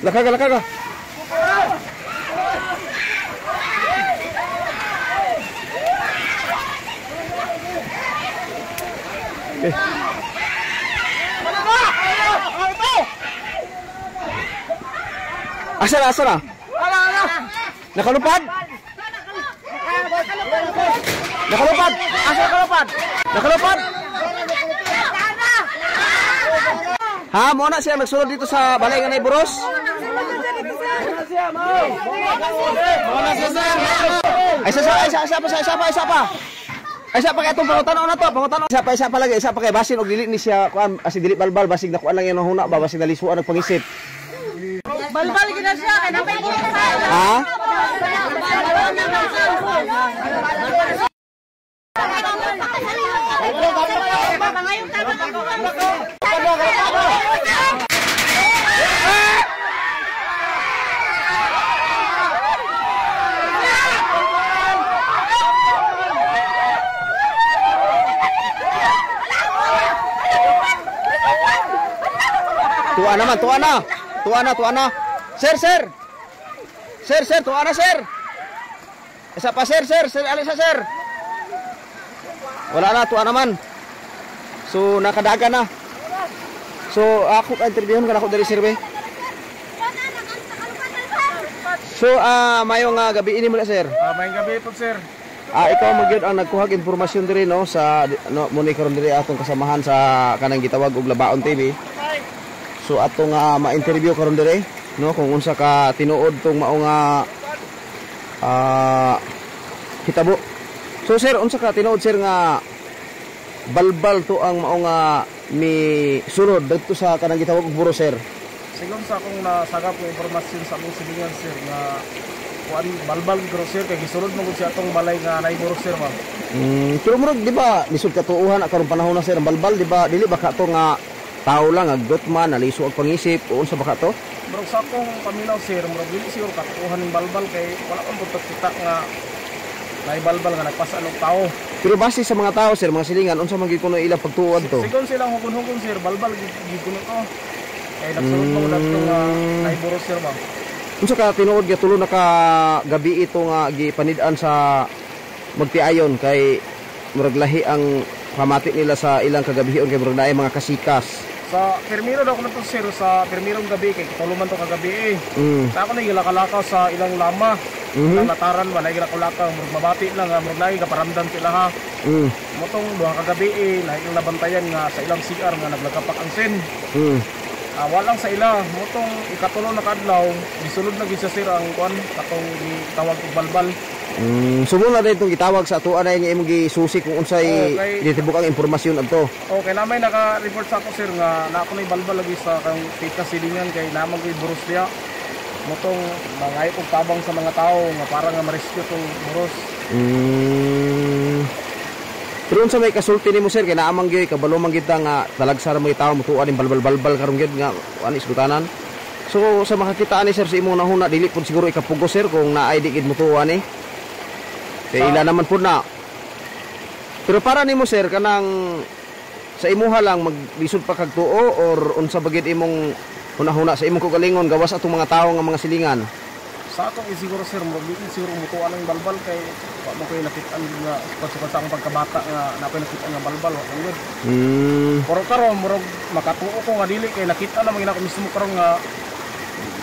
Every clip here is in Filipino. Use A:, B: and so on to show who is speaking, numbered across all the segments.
A: Lakaga, lakaga. Okay. Asa na, asa na? Nakalupad? Nakalupad? Asa nakalupad? Nakalupad? Ha, mo na siya nagsulod dito sa balay nga nay Buros? Isa pa kay itong pangutanaw na to, pangutanaw. Isa pa lagi, isa pa kay basin og dili ni siya kuan asi dili balbal basig nakuan lang yung huna ba basig nalisuan og pangisip.
B: Balbal gina siya kay napay ko sa.
A: Ha? Tuwa naman, tuwa na. Tuwa na, tuwa na. Sir, sir. Sir, sir, tuwa na, sir. Isa pa, sir, sir. Sir, alisa, sir. Wala na, tuwa naman. So, nakadaga na. So, ako ka-interviewin ka na ako dari sirbe. So, mayong gabi ini mula, sir.
C: Mayong gabi po, sir.
A: Ikaw magyud ang nagkuhag informasyon diri no sa muni karon diri atong kasamahan sa kanang gitawag og Labaon TV. So atong ma-interview karon dire no kung unsa ka tinuod tong mao nga hitabo. So sir, unsa ka tinuod sir nga balbal to ang mao nga mi sulod didto sa kanang gitawag og Buros, sir?
C: Sigon sa akong nasagap ko impormasyon sa among silingan, sir, nga kuan balbal gro sir kay gisulod mo gud siya atong balay nga nay Buros, sir, ma'am.
A: Pero murag di ba lisod katuuhan karon panahon na, sir, ang balbal di ba dili ba ka to nga tao lang agdot man naliso og pangisip o unsa ba ka to?
C: Bro, sa akong paminaw, sir, murag dili siguro katuuhan ning balbal kay wala man pud kita nga nay balbal nga nagpasaan og tao.
A: Pero base sa mga tao, sir, mga silingan unsa man gid kuno ilang pagtuod to?
C: Sigon silang hugon-hugon, sir, balbal gid kuno to. Kay nagsulod mo dito nga nay Buros, sir, ma'am.
A: Unsa ka tinuod nga tulo na ka gabi ito nga gipanid-an sa magtiayon kay murag lahi ang pamati nila sa ilang kagabihion kay murag naay mga kasikas.
C: Sa Permiro daw ko na to, sir, sa Permirong gabi kay tuluman to kagabi Sa ako na gilakalakaw sa ilang lama. Ilang lataran ba na gilakalakaw murag mabati lang nga murag naay kaparamdam sila ha. Motong duha kagabi na ilang nabantayan nga sa ilang CR nga naglagapak ang sin. Walang sa ila motong ikatulo na kadlaw gisulod na gid sa sir ang kuan katong gitawag og balbal. Sumo
A: na din itong gitawag sa atuan na yung imong gisusi kung unsay ditibuk ang impormasyon adto.
C: Okay, namay naka-report sa ako, sir, nga na ako na balbal lagi sa kang tika silingan kay namang ko'y Buros diya. Motong mangay og tabang sa mga tao nga para nga ma-rescue tong Buros. Pero unsa may kasulti nimo, sir, kay naamang gyud kabalo man gid nga talagsar mo tawo mutuan ning balbal-balbal karon gyud nga ani isgutanan. So sa makakita ani, sir, sa imong nahuna dili pud siguro ikapugo, sir, kung naay di gid mutuan ni. Kaya ila naman po na. Pero para nimo, sir, kanang sa imuha lang maglisod pa kag tuo or unsa bagid imong hunahuna sa imong kagalingon gawas atong mga tawo nga mga silingan? Sa atong siguro, sir, siguro mutuan ang balbal kay wa mo koy nakit-an nga pagsukat sa akong pagkabata nga napay nakit-an nga balbal wa gyud. Pero karon murag makatuo ko nga dili kay nakit-an na mga mismo karon nga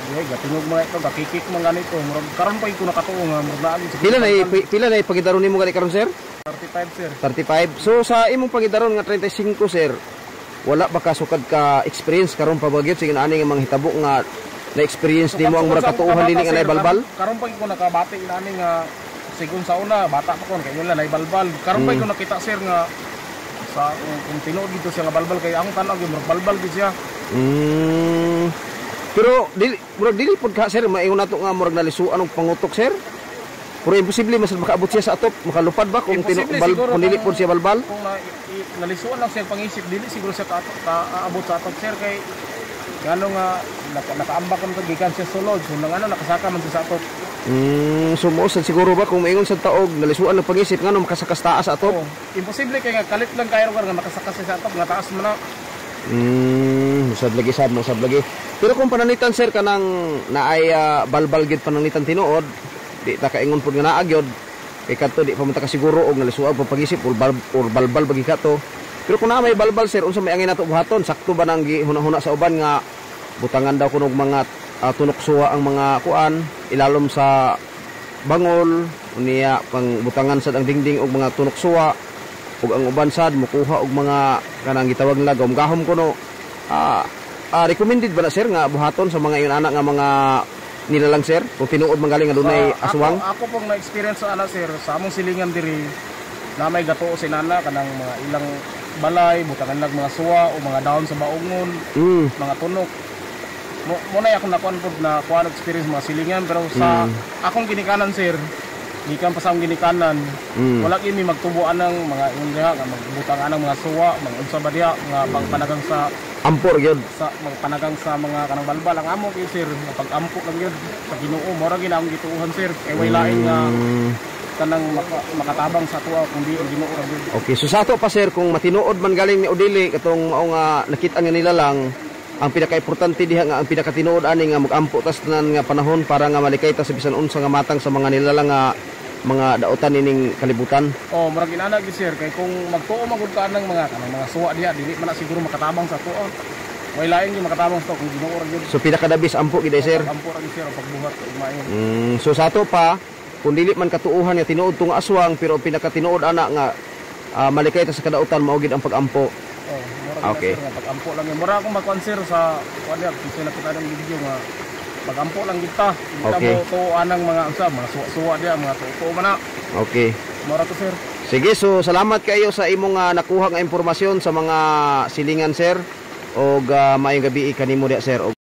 C: gatunog mga ito, gakikik mga ganito. Karon pa ko nakatuo nga murag
A: Pila na pagidaron nimo gani karon, sir?
C: 35, sir.
A: 35. So sa imong pagidaron nga 35, sir, wala ba ka sukad ka experience karon pa bagyod sige ani nga mga hitabo nga na experience nimo ang murag katuohan dili nga nay balbal?
C: Karon pa ko nakabati inani nga sigon sa una bata pa kon kay wala nay balbal. Karon pa ko nakita, sir, nga sa kung tinuod dito siya nga balbal kay ang tan-aw gyud balbal gid siya.
A: Pero dili pud ka, sir, maingon nato nga murag nalisuan og pangutok, sir. Pero imposible mas makaabot siya sa atop, makalupad ba kung dili pud siya balbal?
C: Kung nalisuan lang siya pangisip dili siguro siya kaabot sa atop, sir, kay ngano nga nakaambak man gikan siya sulod so nang nakasaka man siya sa atop.
A: So mo siguro ba kung maingon sa taog nalisuan ng pangisip ngano makasakas taas sa atop?
C: Imposible kay nga kalit lang kayo nga makasakas sa atop nga taas man na.
A: Musab lagi.
C: Pero kung pananitan sir kanang naay balbal gid pananitan tinuod, di ta kaingon pud nga naa gyud. Kay kadto di pa man ta kasiguro og nalisuag pagisip or balbal bagi kato. Pero kung na may balbal sir, unsa may angin nato buhaton? Sakto ba nang gihuna-huna sa uban nga butangan daw kunog mga tunok suwa ang mga kuan, ilalom sa bangol, unya pang butangan sad ang dingding og mga tunok suwa, ug ang uban sad mukuha og mga kanang gitawag nila gahom kuno. Recommended ba na sir nga buhaton sa mga iyon anak nga mga nilalang sir? Kung tinuod manggaling nga dunay aswang?
D: Ako pong na-experience sa ana sir, sa among silingan diri na may gato si nana kanang mga ilang balay, butangan lag mga suwa o mga dahon sa baungon, mga tunok. Muna akong nakuan po na kuan experience mga silingan, pero sa akong ginikanan sir, gikan pa sa akong ginikanan, wala kimi magtubuan ng mga india nga magbutangan ng mga suwa, mga unsa ba diha, mga pangpanagang sa
C: Ampor gyud.
D: sa magpanagang sa mga kanang balbal ang amo kay sir, pag-ampo lang yun sa Ginoo, mora gid akong gituuhan sir, kay way lain nga kanang makatabang sa tuwa kundi ang Ginoo ra gyud.
C: Okay, so sa ato pa sir, kung matinuod man galing ni Odili katong mao nga nakita nga nila lang, ang pinaka-importante diha nga ang pinakatinuod ani nga mag-ampo tas tanan nga panahon para nga malikay ta sa bisan unsa nga matang sa mga nilalang nga mga dautan ining kalibutan.
D: Oh, murag inana gid sir, kay kung magtuo magud ka ng mga kanang mga suwa diha, dili man na siguro makatabang sa tuwa. Way lain gyud makatabang sa tuwa kung Ginoo ra gyud.
C: So pinakadabis ampo gid sir.
D: Ampo ra gyud sir ang pagbuhat ug maayo.
C: So sa ato pa, kung dili man katuuhan nga tinuod tong aswang pero pinakatinuod ana nga malikay ta sa kadautan mao gid ang pag-ampo.
D: Oh, mura
C: Okay.
D: sir nga pag-ampo lang yun. Mura akong mag-consider sa kuan diha, kasi nakita ng video nga pag-ampo lang kita. Hindi
C: Okay.
D: mo tuuan ng mga unsa, mga suwa diha, mga tuo man na.
C: Okay.
D: Mura to sir.
C: Sige, so salamat kayo sa imong nakuha nga impormasyon sa mga silingan sir og maayong gabi kanimo diha sir.